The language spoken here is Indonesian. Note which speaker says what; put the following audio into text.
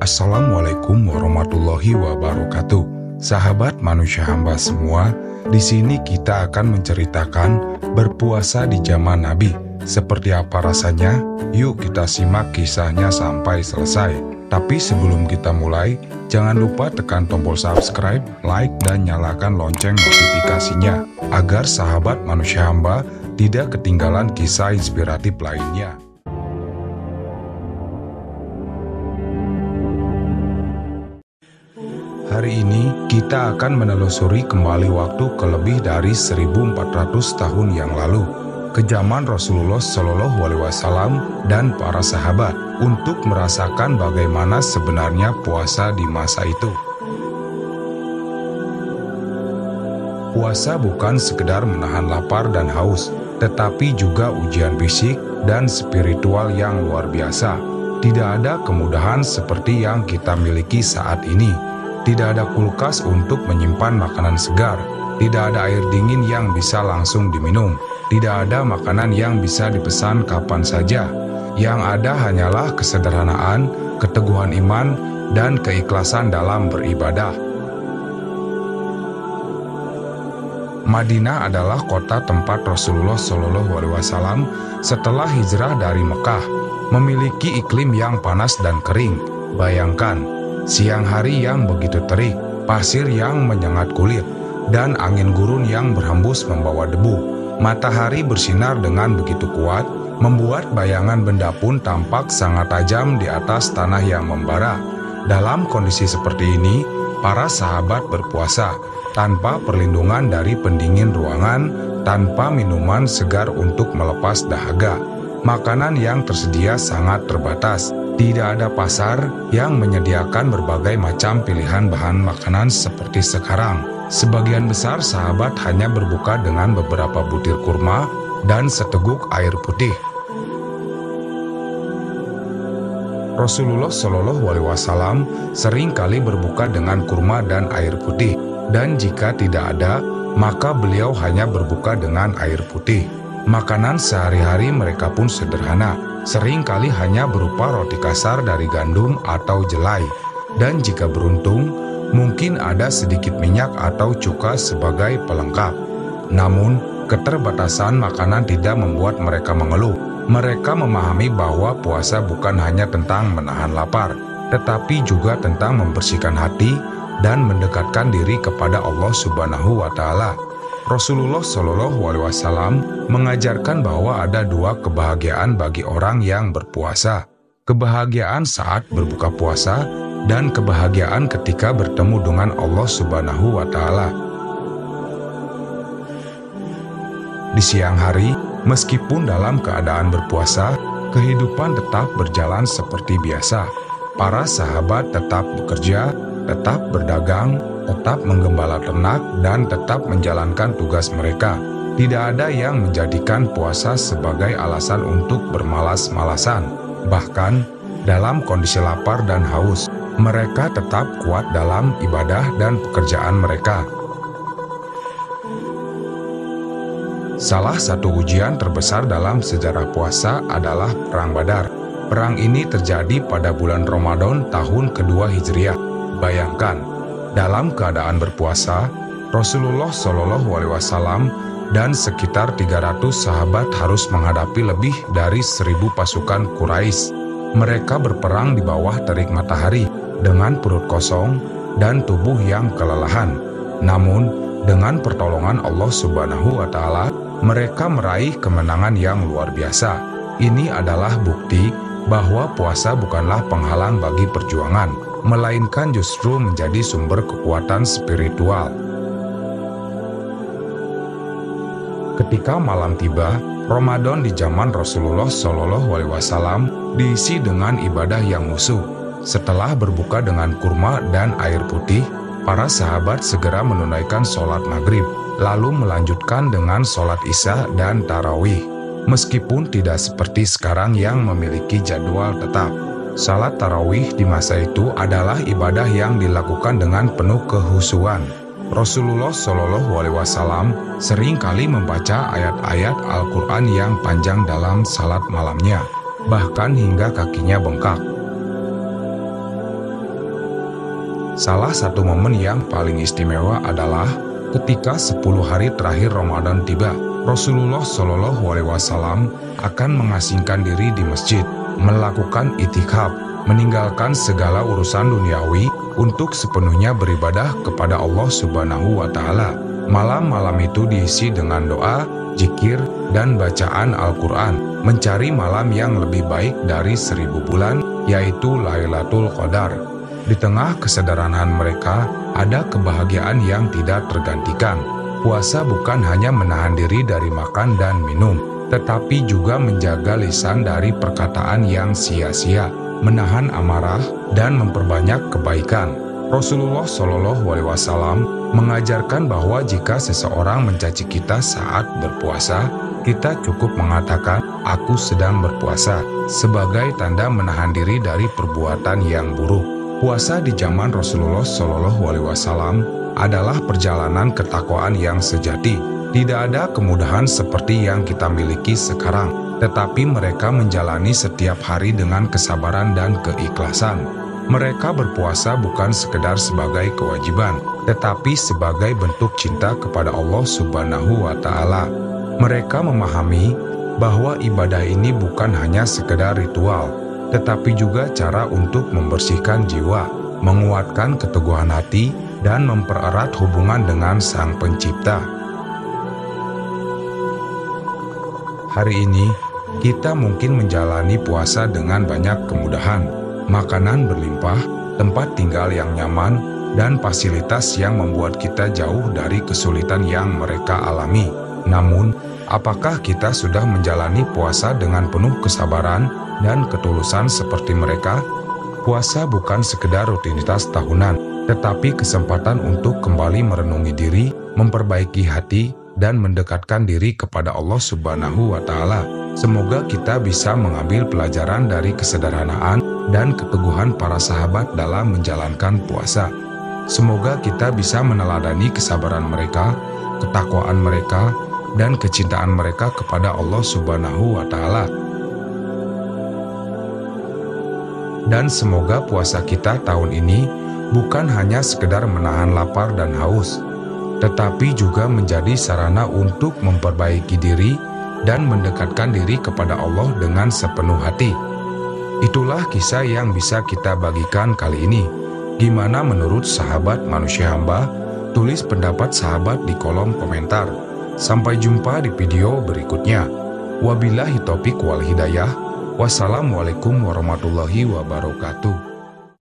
Speaker 1: Assalamualaikum warahmatullahi wabarakatuh. Sahabat manusia hamba semua, di sini kita akan menceritakan berpuasa di zaman Nabi. Seperti apa rasanya? Yuk kita simak kisahnya sampai selesai. Tapi sebelum kita mulai, jangan lupa tekan tombol subscribe, like, dan nyalakan lonceng notifikasinya, agar sahabat manusia hamba tidak ketinggalan kisah inspiratif lainnya. Hari ini kita akan menelusuri kembali waktu ke lebih dari 1400 tahun yang lalu, ke zaman Rasulullah Shallallahu Alaihi Wasallam dan para sahabat, untuk merasakan bagaimana sebenarnya puasa di masa itu. Puasa bukan sekedar menahan lapar dan haus, tetapi juga ujian fisik dan spiritual yang luar biasa. Tidak ada kemudahan seperti yang kita miliki saat ini. Tidak ada kulkas untuk menyimpan makanan segar, tidak ada air dingin yang bisa langsung diminum, tidak ada makanan yang bisa dipesan kapan saja. Yang ada hanyalah kesederhanaan, keteguhan iman, dan keikhlasan dalam beribadah. Madinah adalah kota tempat Rasulullah Shallallahu Alaihi Wasallam setelah hijrah dari Mekah, memiliki iklim yang panas dan kering. Bayangkan, siang hari yang begitu terik, pasir yang menyengat kulit, dan angin gurun yang berhembus membawa debu. Matahari bersinar dengan begitu kuat, membuat bayangan benda pun tampak sangat tajam di atas tanah yang membara. Dalam kondisi seperti ini, para sahabat berpuasa tanpa perlindungan dari pendingin ruangan, tanpa minuman segar untuk melepas dahaga. Makanan yang tersedia sangat terbatas. Tidak ada pasar yang menyediakan berbagai macam pilihan bahan makanan seperti sekarang. Sebagian besar sahabat hanya berbuka dengan beberapa butir kurma dan seteguk air putih. Rasulullah Shallallahu Alaihi Wasallam sering kali berbuka dengan kurma dan air putih, dan jika tidak ada, maka beliau hanya berbuka dengan air putih. Makanan sehari-hari mereka pun sederhana, sering kali hanya berupa roti kasar dari gandum atau jelai, dan jika beruntung, mungkin ada sedikit minyak atau cuka sebagai pelengkap. Namun, keterbatasan makanan tidak membuat mereka mengeluh. Mereka memahami bahwa puasa bukan hanya tentang menahan lapar, tetapi juga tentang membersihkan hati dan mendekatkan diri kepada Allah Subhanahu wa Ta'ala. Rasulullah Shallallahu Alaihi Wasallam mengajarkan bahwa ada dua kebahagiaan bagi orang yang berpuasa. Kebahagiaan saat berbuka puasa dan kebahagiaan ketika bertemu dengan Allah Subhanahu wa Ta'ala. Di siang hari, meskipun dalam keadaan berpuasa, kehidupan tetap berjalan seperti biasa. Para sahabat tetap bekerja, tetap berdagang, tetap menggembala ternak, dan tetap menjalankan tugas mereka. Tidak ada yang menjadikan puasa sebagai alasan untuk bermalas-malasan. Bahkan, dalam kondisi lapar dan haus, mereka tetap kuat dalam ibadah dan pekerjaan mereka. Salah satu ujian terbesar dalam sejarah puasa adalah Perang Badar. Perang ini terjadi pada bulan Ramadan tahun kedua Hijriah. Bayangkan, dalam keadaan berpuasa, Rasulullah Shallallahu Alaihi Wasallam dan sekitar 300 sahabat harus menghadapi lebih dari 1000 pasukan Quraisy. Mereka berperang di bawah terik matahari dengan perut kosong dan tubuh yang kelelahan. Namun, dengan pertolongan Allah Subhanahu wa Ta'ala, mereka meraih kemenangan yang luar biasa. Ini adalah bukti bahwa puasa bukanlah penghalang bagi perjuangan, melainkan justru menjadi sumber kekuatan spiritual. Ketika malam tiba, Ramadan di zaman Rasulullah Shallallahu Alaihi Wasallam diisi dengan ibadah yang khusyuk. Setelah berbuka dengan kurma dan air putih, para sahabat segera menunaikan sholat maghrib, lalu melanjutkan dengan sholat isya dan tarawih. Meskipun tidak seperti sekarang yang memiliki jadwal tetap, salat tarawih di masa itu adalah ibadah yang dilakukan dengan penuh kehusuan. Rasulullah Shallallahu Alaihi Wasallam sering kali membaca ayat-ayat Al-Quran yang panjang dalam salat malamnya, bahkan hingga kakinya bengkak. Salah satu momen yang paling istimewa adalah ketika 10 hari terakhir Ramadan tiba. Rasulullah Shallallahu Alaihi Wasallam akan mengasingkan diri di masjid, melakukan itikaf, meninggalkan segala urusan duniawi untuk sepenuhnya beribadah kepada Allah Subhanahu wa Ta'ala. Malam-malam itu diisi dengan doa, zikir, dan bacaan Al-Quran, mencari malam yang lebih baik dari 1000 bulan, yaitu Lailatul Qadar. Di tengah kesederhanaan mereka, ada kebahagiaan yang tidak tergantikan. Puasa bukan hanya menahan diri dari makan dan minum, tetapi juga menjaga lisan dari perkataan yang sia-sia, menahan amarah, dan memperbanyak kebaikan. Rasulullah Shallallahu Alaihi Wasallam mengajarkan bahwa jika seseorang mencaci kita saat berpuasa, kita cukup mengatakan, "Aku sedang berpuasa," sebagai tanda menahan diri dari perbuatan yang buruk. Puasa di zaman Rasulullah Shallallahu Alaihi Wasallam adalah perjalanan ketakwaan yang sejati. Tidak ada kemudahan seperti yang kita miliki sekarang, tetapi mereka menjalani setiap hari dengan kesabaran dan keikhlasan. Mereka berpuasa bukan sekedar sebagai kewajiban, tetapi sebagai bentuk cinta kepada Allah Subhanahu wa Ta'ala. Mereka memahami bahwa ibadah ini bukan hanya sekedar ritual, tetapi juga cara untuk membersihkan jiwa, menguatkan keteguhan hati, dan mempererat hubungan dengan Sang Pencipta. Hari ini, kita mungkin menjalani puasa dengan banyak kemudahan, makanan berlimpah, tempat tinggal yang nyaman, dan fasilitas yang membuat kita jauh dari kesulitan yang mereka alami. Namun, apakah kita sudah menjalani puasa dengan penuh kesabaran dan ketulusan seperti mereka? Puasa bukan sekedar rutinitas tahunan, tetapi kesempatan untuk kembali merenungi diri, memperbaiki hati, dan mendekatkan diri kepada Allah Subhanahu wa Ta'ala. Semoga kita bisa mengambil pelajaran dari kesederhanaan dan keteguhan para sahabat dalam menjalankan puasa. Semoga kita bisa meneladani kesabaran mereka, ketakwaan mereka, dan kecintaan mereka kepada Allah Subhanahu wa Ta'ala. Dan semoga puasa kita tahun ini bukan hanya sekedar menahan lapar dan haus, tetapi juga menjadi sarana untuk memperbaiki diri dan mendekatkan diri kepada Allah dengan sepenuh hati. Itulah kisah yang bisa kita bagikan kali ini. Gimana menurut sahabat manusia hamba? Tulis pendapat sahabat di kolom komentar. Sampai jumpa di video berikutnya. Wabillahi taufiq wal hidayah. Wassalamualaikum warahmatullahi wabarakatuh.